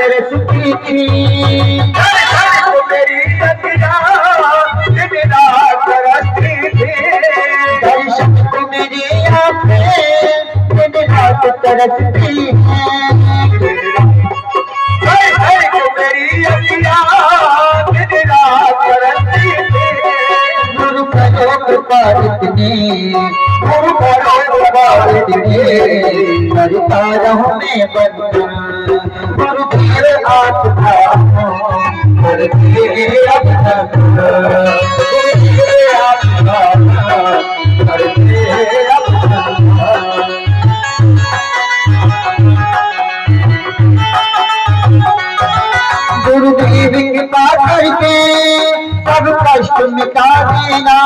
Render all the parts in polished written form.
तरसती थी। मेरी अखियाँ दिन रात तरसती थी। दर्शन को मेरी आँखें दिन रात तरसती हैं। मेरी अखियाँ दिन रात तरसती थी। गुरु करो कृपा इतनी, गुरु करो कृपा इतनी, करता रहूं मैं बंदन गुरु की आत्मा करती अब तक, गुरु की आत्मा करती अब तक। गुरुदेव कृपा करके सब कष्ट मिटा देना।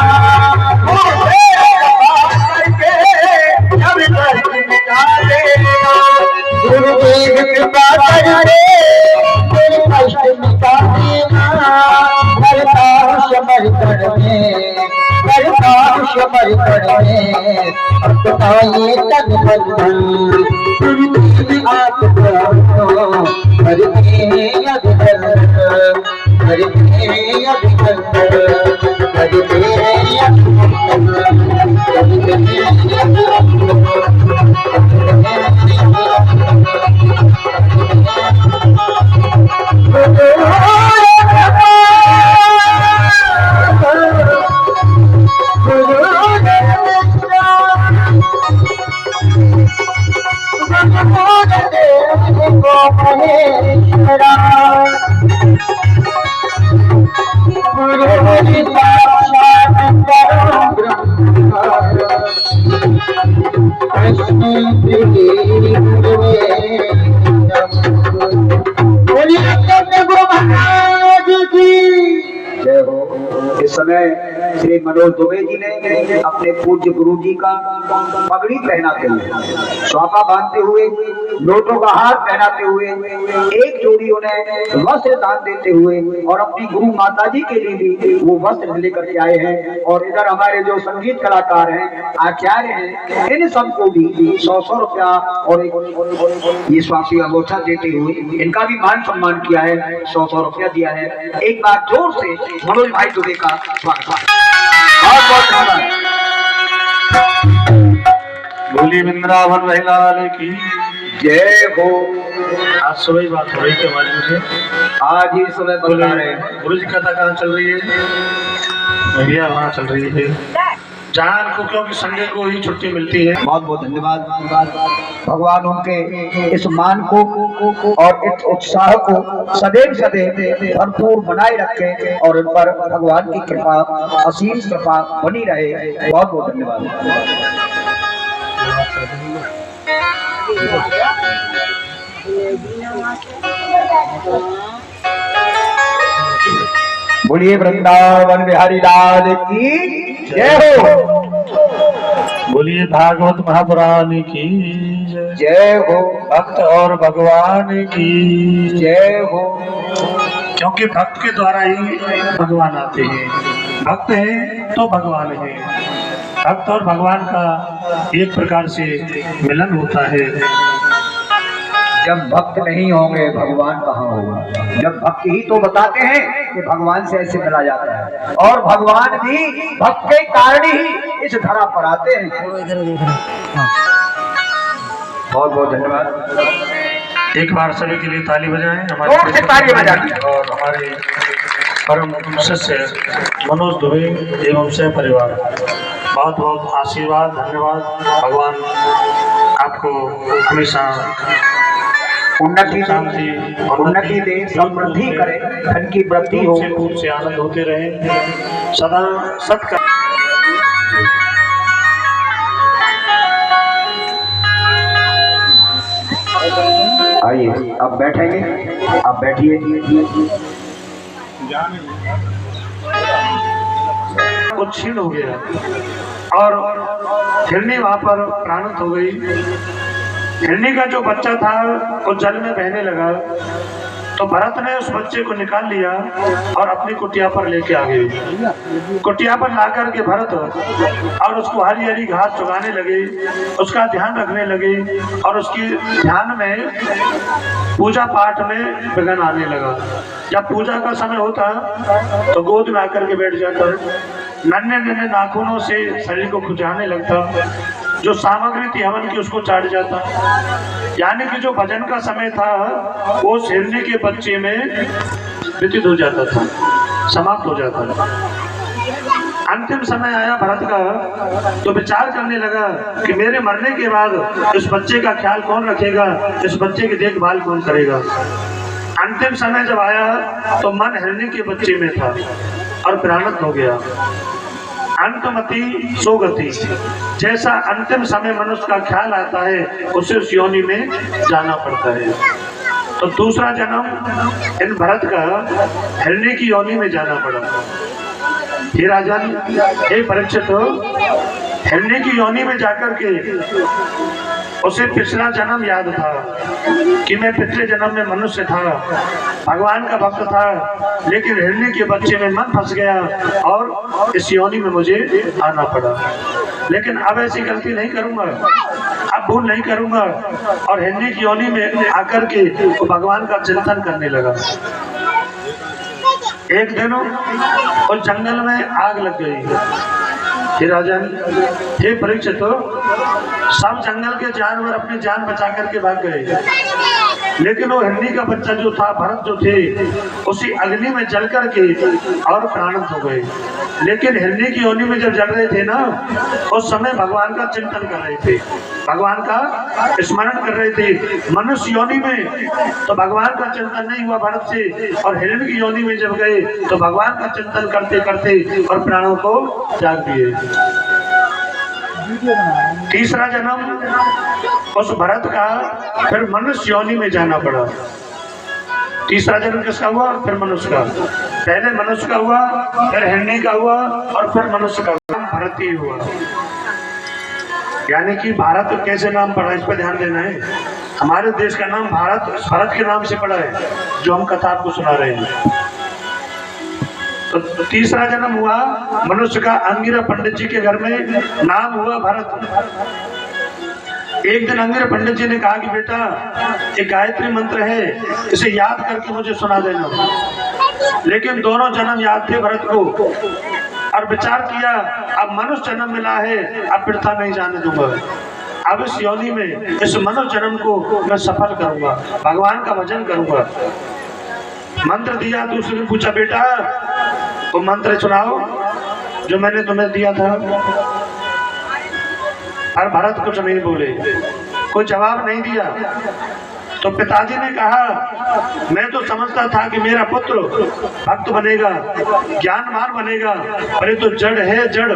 गुरुदेव कृपा करके सब कष्ट मिटा देना। गुरुदेव कृपा करके सब कष्ट मिटा देना। करता हूँ समर्पण में, करता हूँ समर्पण में अपना ये तन मन गुरुदेव आपको करके अभिनंदन, करके अभिनंदन, करके इस समय श्री मनोज दुबे जी ने अपने पूज्य गुरु जी का पगड़ी पहनाते हुए, स्वापा बांधते हुए, नोटों का हार पहनाते हुए, एक जोड़ी उन्हें वस्त्र दान देते हुए और अपनी गुरु माता जी के लिए भी वो वस्त्र लेकर के आए हैं। और इधर हमारे जो संगीत कलाकार हैं, आचार्य हैं, इन सबको भी 100 रुपया और ये स्वास्थ्य अंगोछा देते हुए इनका भी मान सम्मान किया है, 100 रुपया दिया है। एक बार जोर से मनोज भाई दुबे का स्वागत। बहुत बहुत धन्यवाद। बोली वृंदावन लाल की जय हो। आज सुबह बात हो रही थी हमारी मुझे, आज ही सुबह बोल रहे हैं गुरु जी कथा कहाँ चल रही है? भैया वहाँ चल रही है जहाँ को, क्योंकि संडे को ही छुट्टी मिलती है। बहुत बहुत धन्यवाद। भगवान उनके इस मान को और इस उत्साह को सदैव सदैव भरपूर बनाए रखे और इन पर भगवान की कृपा, असीम कृपा बनी रहे। बहुत बहुत धन्यवाद। बोलिए वृंदावन बिहारी लाल की जय हो। बोलिए भागवत महापुराण की जय हो। भक्त और भगवान की जय हो। क्योंकि भक्त के द्वारा ही भगवान आते हैं। भक्त है तो भगवान है। भक्त और भगवान का एक प्रकार से मिलन होता है। जब भक्त नहीं होंगे भगवान कहाँ होगा? जब भक्त ही तो बताते हैं कि भगवान से ऐसे मिला जाता है, और भगवान भी भक्त के कारण ही इस धरा पर आते हैं। बहुत बहुत धन्यवाद। एक बार सभी के लिए ताली बजाएं, जोर से ताली बजाएं। और हमारे परम शिष्य मनोज दुबे एवं सह परिवार बहुत बहुत आशीर्वाद, धन्यवाद। भगवान आपको हमेशा उन्नति दे, समृद्धि करे, धन की वृद्धि हो, से आनंद होते रहे, सदा सत्कार। आइए अब बैठेंगे, आप बैठिए। कुछ क्षीण हो गया और हिरनी वहां पर प्राणित हो गई। हिरनी का जो बच्चा था वो जल में बहने लगा। तो भरत ने उस बच्चे को निकाल लिया और अपनी कुटिया पर लेके आ गए। कुटिया पर ला करके भरत और उसको हरी हरी घास चुगाने लगे, उसका ध्यान रखने लगे और उसके ध्यान में पूजा पाठ में विघ्न आने लगा। जब पूजा का समय होता तो गोद में आकर के बैठ जाता, नन्हे नन्हे नाखूनों से शरीर को खुजाने लगता, जो सामग्री थी हवन की उसको चाट जाता। यानी कि जो भजन का समय था वो हिरनी के बच्चे में व्यतीत हो जाता था, समाप्त हो जाता था। अंतिम समय आया भरत का तो विचार करने लगा कि मेरे मरने के बाद इस बच्चे का ख्याल कौन रखेगा, इस बच्चे की देखभाल कौन करेगा। अंतिम समय जब आया तो मन हिरनी के बच्चे में था और प्राणत हो गया। अंतमति सोगति, जैसा अंतिम समय मनुष्य का ख्याल आता है उसे उस योनि में जाना पड़ता है। तो दूसरा जन्म इन भरत का हिरनी की योनि में जाना पड़ा। हे राजन, हे परीक्षित, हिरनी की योनि में जाकर के उसे पिछला जन्म याद था कि मैं पिछले जन्म में मनुष्य था, भगवान का भक्त था, लेकिन हिरनी के बच्चे में मन फंस गया और इस योनि में मुझे आना पड़ा। लेकिन अब ऐसी गलती नहीं करूंगा, अब भूल नहीं करूंगा। और हिरनी की योनि में आकर के वो भगवान का चिंतन करने लगा। एक दिन उस जंगल में आग लग गई। हे राजन, हे परीक्षित, सब जंगल के जानवर अपनी जान बचा करके भाग गए, लेकिन वो हिरनी का बच्चा जो था, भरत जो थे, उसी अग्नि में जल करके और प्राणत हो गए। लेकिन हिरनी की योनि में जब जल रहे थे ना, उस समय भगवान का चिंतन कर रहे थे, भगवान का स्मरण कर रहे थे। मनुष्य योनि में तो भगवान का चिंतन नहीं हुआ भरत से, और हिरणी की योनि में जब गए तो भगवान का चिंतन करते करते और प्राणों को त्याग दिए। तीसरा जन्म उस भरत का फिर मनुष्य योनि में जाना पड़ा। तीसरा जन्म किसका हुआ? फिर मनुष्य का। पहले मनुष्य का हुआ, फिर हिरणी का हुआ और फिर मनुष्य का हुआ, भरत ही हुआ। यानी कि भारत कैसे नाम पड़ा, इस पर ध्यान देना है। हमारे देश का नाम भारत के नाम से पड़ा है, जो हम कथा आपको सुना रहे हैं। तो तीसरा जन्म हुआ मनुष्य का। अंगिरा पंडित जी के घर में नाम हुआ भरत। एक दिन अंगिरा पंडित जी ने कहा कि बेटा, एक गायत्री मंत्र है, इसे याद करके मुझे सुना देना। लेकिन दोनों जन्म याद थे भरत को, और विचार किया अब मनुष्य जन्म मिला है, अब वृथा नहीं जाने दूंगा। अब इस योनि में इस मनुष्य जन्म को मैं सफल करूंगा, भगवान का भजन करूंगा। मंत्र दिया। दूसरे ने पूछा, बेटा वो मंत्र सुनाओ जो मैंने तुम्हें दिया था। और भरत कुछ नहीं बोले, कोई जवाब नहीं दिया। तो पिताजी ने कहा, मैं तो समझता था कि मेरा पुत्र भक्त बनेगा, ज्ञानवान बनेगा, पर ये तो जड़ है, जड़।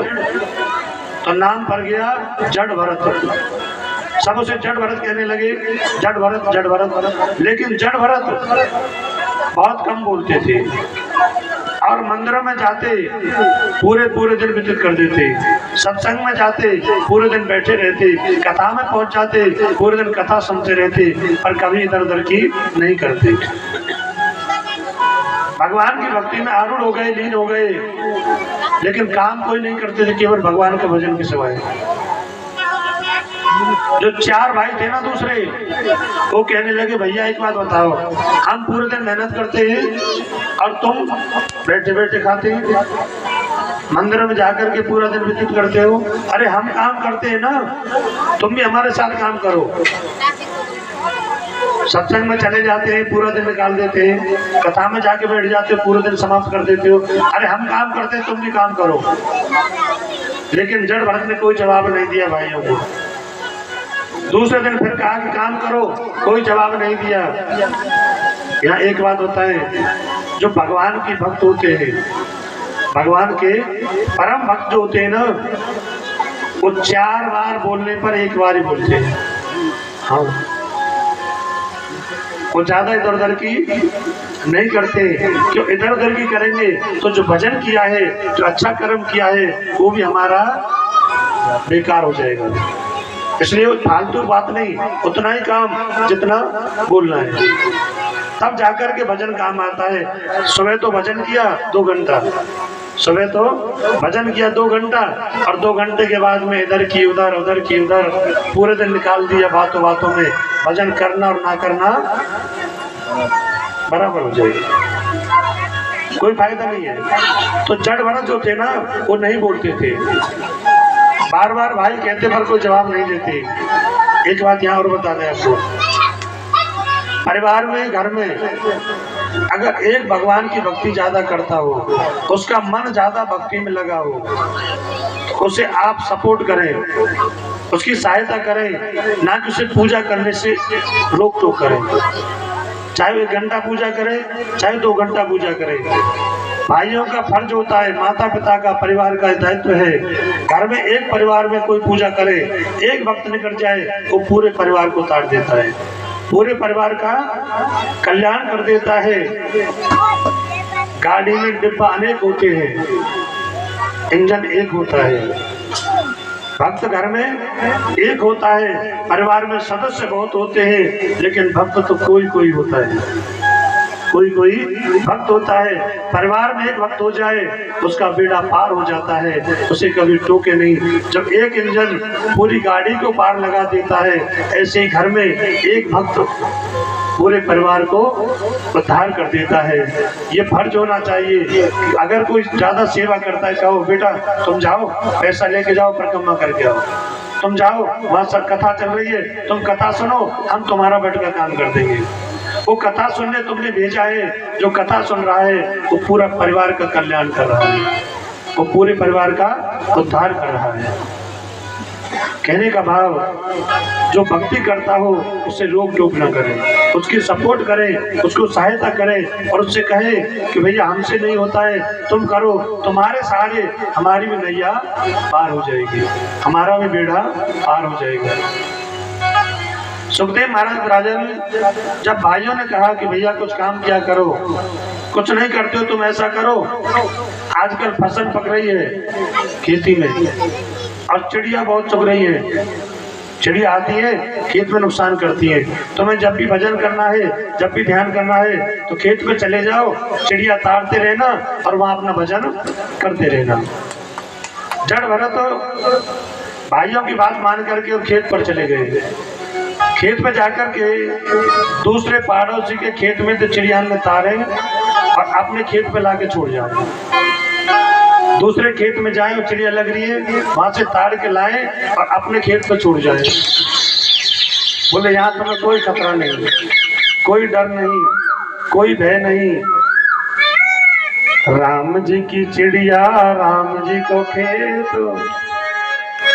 तो नाम पड़ गया जड़ भरत। सब उसे जड़ भरत कहने लगे, जड़ भरत, जड़ भरत। लेकिन जड़ भरत बहुत कम बोलते थे और मंदिरों में जाते पूरे पूरे दिन व्यतीत कर देते, सत्संग में जाते पूरे दिन बैठे रहते, कथा में पहुंच जाते पूरे दिन कथा सुनते रहते, पर कभी इधर उधर की नहीं करते। भगवान की भक्ति में आरूढ़ हो गए, लीन हो गए, लेकिन काम कोई नहीं करते थे, केवल भगवान के भजन के सिवाय। जो चार भाई थे ना दूसरे, वो कहने लगे, भैया एक बात बताओ, हम पूरे दिन मेहनत करते हैं और तुम बैठे बैठे खाते हैं, मंदिर में जाकर के पूरा दिन व्यतीत करते हो। अरे हम काम करते हैं ना, तुम भी हमारे साथ काम करो। सत्संग में चले जाते हैं, पूरा दिन निकाल देते हैं, कथा में जाके बैठ जाते हो, पूरा दिन समाप्त कर देते हो। अरे हम काम करते हैं, तुम भी काम करो। लेकिन जड़ भरत ने कोई जवाब नहीं दिया भाइयों को। दूसरे दिन फिर कहा कि काम करो, कोई जवाब नहीं दिया। यहाँ एक बात होता है, जो भगवान की भक्त होते हैं, भगवान के परम भक्त जो होते हैं ना, वो 4 बार बोलने पर 1 बार ही बोलते हैं। हाँ, वो ज्यादा इधर उधर की नहीं करते। क्यों इधर उधर की करेंगे तो जो भजन किया है, जो अच्छा कर्म किया है, वो भी हमारा बेकार हो जाएगा। इसलिए फालतू बात नहीं, उतना ही काम जितना बोलना है। तब जाकर के भजन काम आता है। सुबह तो भजन किया 2 घंटा, सुबह तो भजन किया 2 घंटा, और 2 घंटे के बाद में इधर की उधर, उधर की उधर, पूरे दिन निकाल दिया बातों बातों में। भजन करना और ना करना बराबर हो जाएगा, कोई फायदा नहीं है। तो जड़ भरत जो थे ना, वो नहीं बोलते थे, बार बार भाई कहते पर कोई जवाब नहीं देते। एक बात यहाँ और बता दें आपको, परिवार में, घर में अगर एक भगवान की भक्ति ज्यादा करता हो, उसका मन ज्यादा भक्ति में लगा हो, तो उसे आप सपोर्ट करें, उसकी सहायता करें, ना कि उसे पूजा करने से रोक टोक करें। चाहे वो 1 घंटा पूजा करे, चाहे 2 घंटा पूजा करे। भाइयों का फर्ज होता है, माता पिता का, परिवार का दायित्व है। घर में एक परिवार में कोई पूजा करे, एक भक्त निकल जाए, वो पूरे परिवार को ताड़ देता है, पूरे परिवार का कल्याण कर देता है। गाड़ी में डिब्बा अनेक होते हैं, इंजन एक होता है। भक्त घर में एक होता है, परिवार में सदस्य बहुत होते हैं, लेकिन भक्त तो कोई कोई होता है, कोई कोई भक्त होता है। परिवार में एक भक्त हो जाए, उसका बेड़ा पार हो जाता है, उसे कभी टोके नहीं। जब एक इंजन पूरी गाड़ी को पार लगा देता है, ऐसे ही घर में एक भक्त पूरे परिवार को उद्धार कर देता है। ये फर्ज होना चाहिए। अगर कोई ज्यादा सेवा करता है, कहो बेटा तुम जाओ, पैसा लेके जाओ, परिक्रमा करके आओ, तुम जाओ, वहाँ सब कथा चल रही है, तुम कथा सुनो, हम तुम्हारा बेट का काम कर देंगे। वो कथा सुनने तुमने भेजा है, जो कथा सुन रहा है वो पूरा परिवार का कल्याण कर रहा है, वो पूरे परिवार का उद्धार कर रहा है। कहने का भाव, जो भक्ति करता हो उसे रोक टोक ना करे, उसकी सपोर्ट करे, उसको सहायता करे, और उससे कहे कि भैया हमसे नहीं होता है, तुम करो, तुम्हारे सहारे हमारी भी नैया पार हो जाएगी, हमारा भी बेड़ा पार हो जाएगा। सुखदेव महाराज राजन, जब भाइयों ने कहा कि भैया कुछ काम किया करो, कुछ नहीं करते हो तुम, ऐसा करो, आजकल फसल पक रही है खेती में और चिड़िया बहुत चुग रही है, चिड़िया आती है खेत में नुकसान करती है। तुम्हें जब भी भजन करना है, जब भी ध्यान करना है, तो खेत में चले जाओ, चिड़िया ताड़ते रहना और वहां अपना भजन करते रहना। जड़ भरत तो भाइयों की बात मान करके और खेत पर चले गए। खेत में जाकर के दूसरे पड़ोसी के खेत में तो चिड़िया ने तारे और अपने खेत पे लाके छोड़ जाए। दूसरे खेत में जाए और चिड़िया लग रही है, वहां से ताड़ के लाए और अपने खेत पे छोड़ जाए। बोले यहाँ तुम्हें कोई खतरा नहीं, कोई डर नहीं, कोई भय नहीं। राम जी की चिड़िया राम जी को खेत,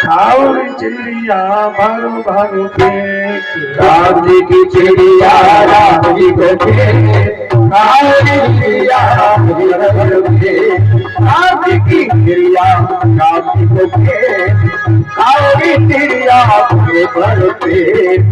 खाओ चिड़िया भर भर पेट। राम जी की चिड़िया राम जी को खेत, खाओ चिड़िया भर भर पेट। राम जी की चिड़िया राम जी को खेत, खाओ चिड़िया भर भर पेट।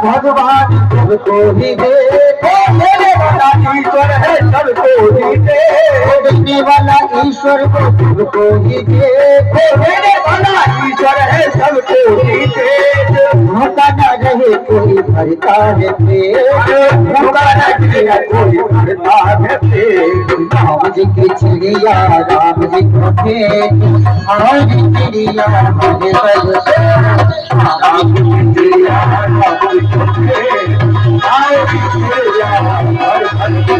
भगवान सबको ही दे, देने वाला ईश्वर है सबको ही दे। देने वाला ईश्वर को सबको ही दे, देने वाला ईश्वर है सबको ही दे। भूखा न रहे कोई भरता है पेट, भूखा न रहे कोई भरता है पेट। राम जी की चिड़िया राम जी को खेत, राम जी की चिड़िया मुझे राम जी की चिड़िया राम जी को खेत, राम जी की चिड़िया हर हर के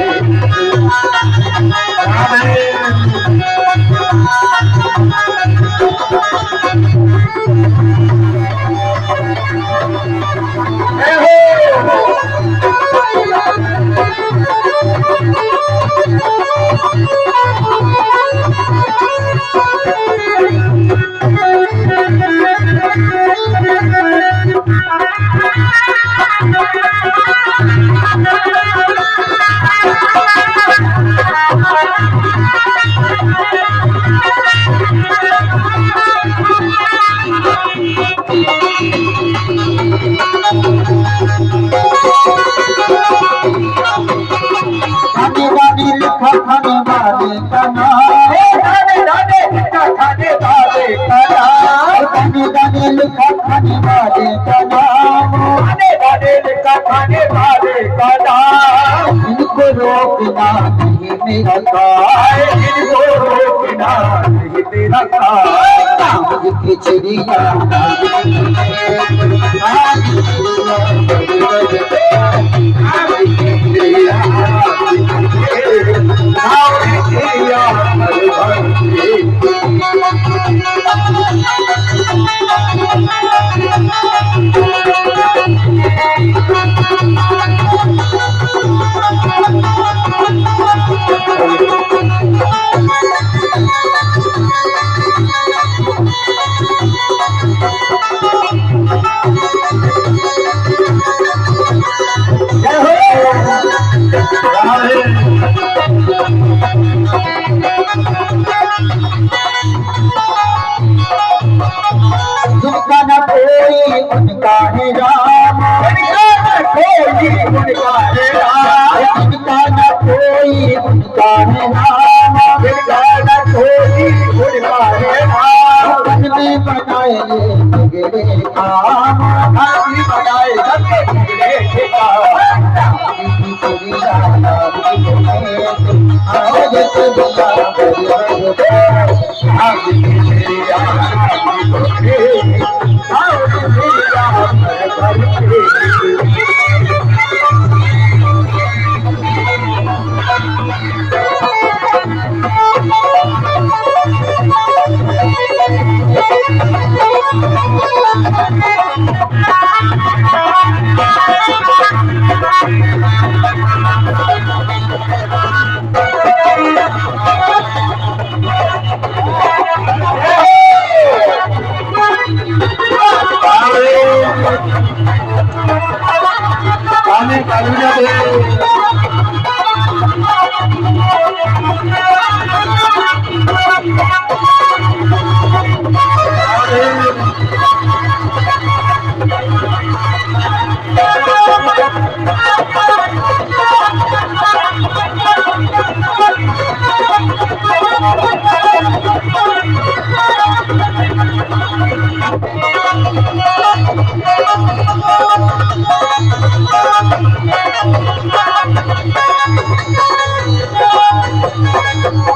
गाने गाने लिखा खाने वाले का नाम, गाने गाने लिखा खाने वाले का नाम। इनको रोकना नहीं मेरा काम, इनको रोकना नहीं मेरा काम। मुझे खिचड़िया जिनका न कोई उनका है राम, जिनका न कोई उनका है राम, जिनका न कोई उनका है राम, जिनका न कोई उनका है राम। मन में बनाए बिगड़े काम, मन में बनाए बिगड़े काम।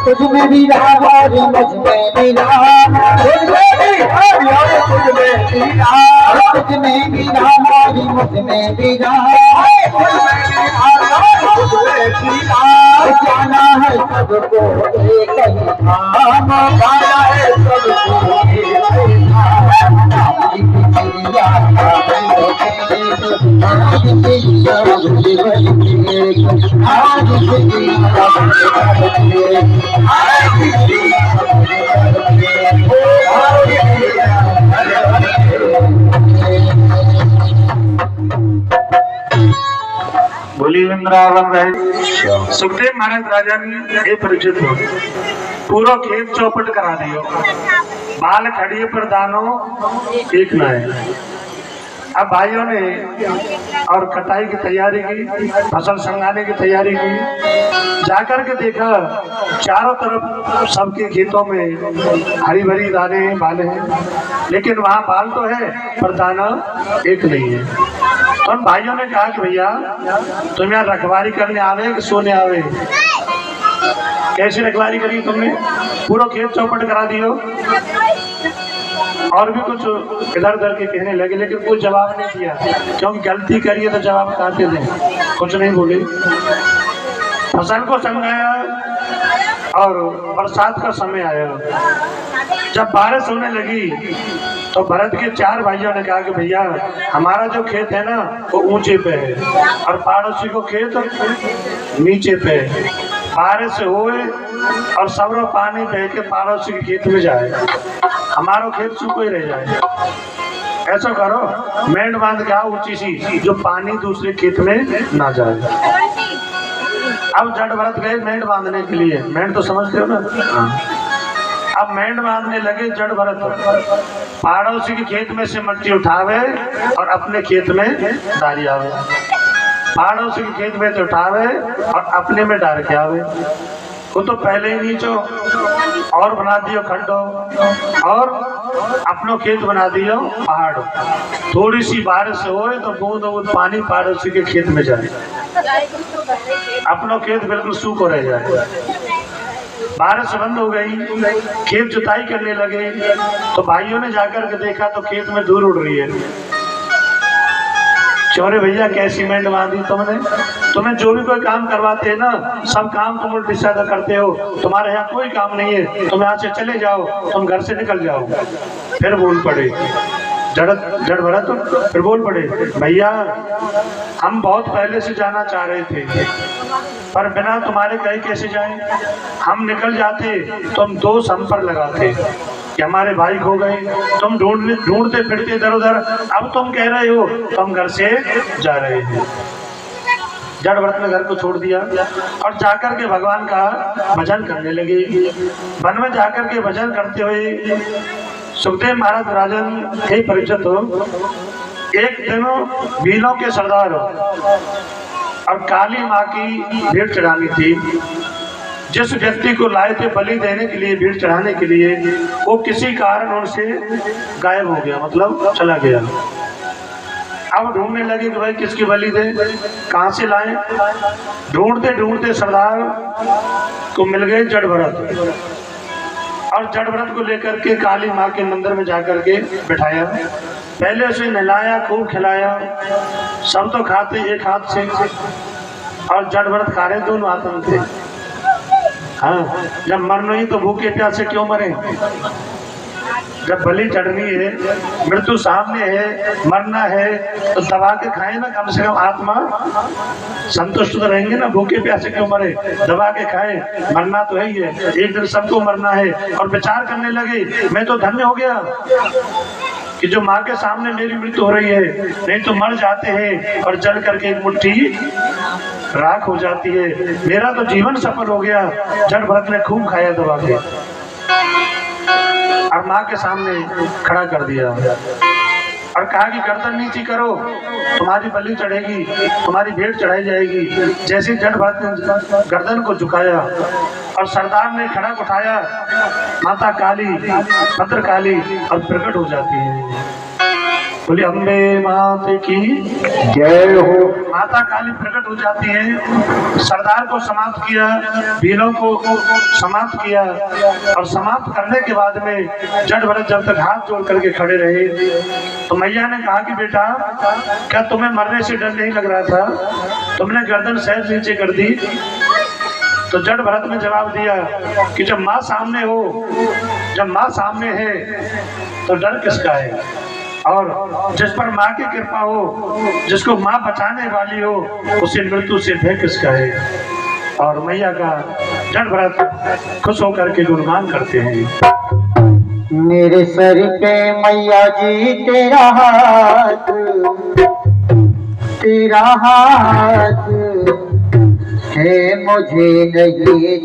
तुझमें भी राम और मुझमें भी राम, तुझमें भी राम और मुझमें भी राम, तुझमें भी राम और मुझमें भी राम, तुझमें भी राम और मुझमें भी राम। जाना है सबको एक ही धाम, जाना है सबको एक ही धाम। बोली वृंदावन रहे। सुखदेव महाराज राजा ने ये परिचित हो पूरा खेत चौपट करा दियो, बाल खड़िए पर दानो एक न है। अब भाइयों ने और कटाई की तैयारी की, फसल संगाने की तैयारी की। जाकर के देखा चारों तरफ सबके खेतों में हरी भरी दाने हैं, बाले हैं, लेकिन वहाँ बाल तो है पर दाना एक नहीं है। तो उन भाइयों ने कहा कि भैया तुम यहाँ रखवारी करने आवे कि सोने आवे? कैसी रखवारी करी तुमने? पूरा खेत चौपट करा दियो। और भी कुछ इधर उधर के कहने लगे, लेकिन कोई जवाब नहीं दिया, क्योंकि गलती करिए तो जवाब काटे दें। कुछ नहीं बोले। फसल को संगाया और बरसात का समय आया। जब बारिश होने लगी तो भरत के चार भाइयों ने कहा कि भैया हमारा जो खेत है ना वो ऊंचे पे है और पड़ोसी को खेत नीचे पे है। बारिश होए और सबरो पानी बह के पड़ोसी के खेत में जाए, हमारो खेत सूखो ही रह जाए। ऐसा करो मेंढ बांध के आओ ऊंची सी, जो पानी दूसरे खेत में ना जाए। अब जड़ भरत गए मेंढ बांधने के लिए। मेंढ तो समझते हो ना? अब मेंढ बांधने लगे जड़ भरत। पड़ोसी के खेत में से मट्टी उठावे और अपने खेत में डाली आवे, पड़ोसी के खेत में से उठावे और अपने में डाल के आवे। वो तो पहले ही नीचो और बना दियो खड्डो और अपनो खेत बना दियो पहाड़। थोड़ी सी बारिश हो तो बूंद बूंद पानी पड़ोसी के खेत में जाए, अपनो खेत बिल्कुल सूखो रह जाए। बारिश बंद हो गई, खेत जुताई करने लगे तो भाइयों ने जाकर के देखा तो खेत में धूल उड़ रही है। चौरे भैया क्या सीमेंट बांधी तुमने? तुम्हें जो भी कोई काम करवाते हैं ना, सब काम तुम उल्टी सीधा करते हो, तुम्हारे यहाँ कोई काम नहीं है, तुम यहाँ से चले जाओ, तुम घर से निकल जाओ। फिर बोल पड़े जड़ भरत, फिर बोल पड़े भैया हम बहुत पहले से जाना चाह रहे थे, पर बिना तुम्हारे कहे कैसे जाएं? हम निकल जाते तो हम दोष हम पर लगाते कि हमारे भाई खो गए, तुम ढूंढते फिरते इधर उधर, अब तुम कह रहे हो तो हम घर से जा रहे हैं। जड़ भरत ने घर को छोड़ दिया और जाकर के भगवान का भजन करने लगे। वन में जाकर के भजन करते हुए सुखदेव महाराज राजन थे परिचित हो। एक दिन भीलों के सरदार और काली माँ की भेंट चढ़ानी थी। जिस व्यक्ति को लाए थे बलि देने के लिए, भेंट चढ़ाने के लिए, वो किसी कारण उनसे गायब हो गया, मतलब चला गया। अब ढूंढने लगे कि भाई किसकी बलि दे, कहाँ से लाए। ढूंढते ढूंढते सरदार को मिल गए जड़ भरत, और जड़ भरत को लेकर के काली माँ के मंदिर में जाकर के बिठाया। पहले उसे नहलाया, खूब खिलाया, सब तो खाते एक हाथ से और जड़ भरत खा रहे दोनों हाथों थे। हाँ, जब मरना ही तो भूखे प्यासे क्यों मरे? जब बलि चढ़नी है, मृत्यु सामने है, मरना है, तो दबा के खाए ना, कम से कम आत्मा संतुष्ट तो रहेंगे ना। भूखे प्यासे क्यों मरे? दबा के खाए, मरना तो है ही है, एक दिन सबको मरना है। और विचार करने लगे मैं तो धन्य हो गया कि जो माँ के सामने मेरी मृत्यु हो रही है, नहीं तो मर जाते हैं और जल करके एक मुट्ठी राख हो जाती है। मेरा तो जीवन सफल हो गया। जड़ भरत ने खूब खाया दबा के और माँ के सामने खड़ा कर दिया और कहा कि गर्दन नीची करो, तुम्हारी बलि चढ़ेगी, तुम्हारी भेंट चढ़ाई जाएगी। जैसे जड़ भरत ने गर्दन को झुकाया और सरदार ने खड़ा उठाया, माता काली, भद्रकाली और प्रकट हो जाती है। बोली अम्बे मात की जय हो। माता काली प्रकट हो जाती है। सरदार को समाप्त किया, भीलों को समाप्त किया, और समाप्त करने के बाद में जड़ भरत जब तक हाथ जोड़ करके खड़े रहे तो मैया ने कहा कि बेटा क्या तुम्हें मरने से डर नहीं लग रहा था? तुमने गर्दन सहज नीचे कर दी। तो जड़ भरत ने जवाब दिया कि जब माँ सामने हो, जब माँ सामने है तो डर किसका है? और जिस पर माँ की कृपा हो, जिसको माँ बचाने वाली हो, उसे मृत्यु से भय किसका है? और मैया का जड़ भरत खुश होकर के गुणगान करते हैं। मेरे सर पे मैया जी तेरा हाथ है, मुझे नहीं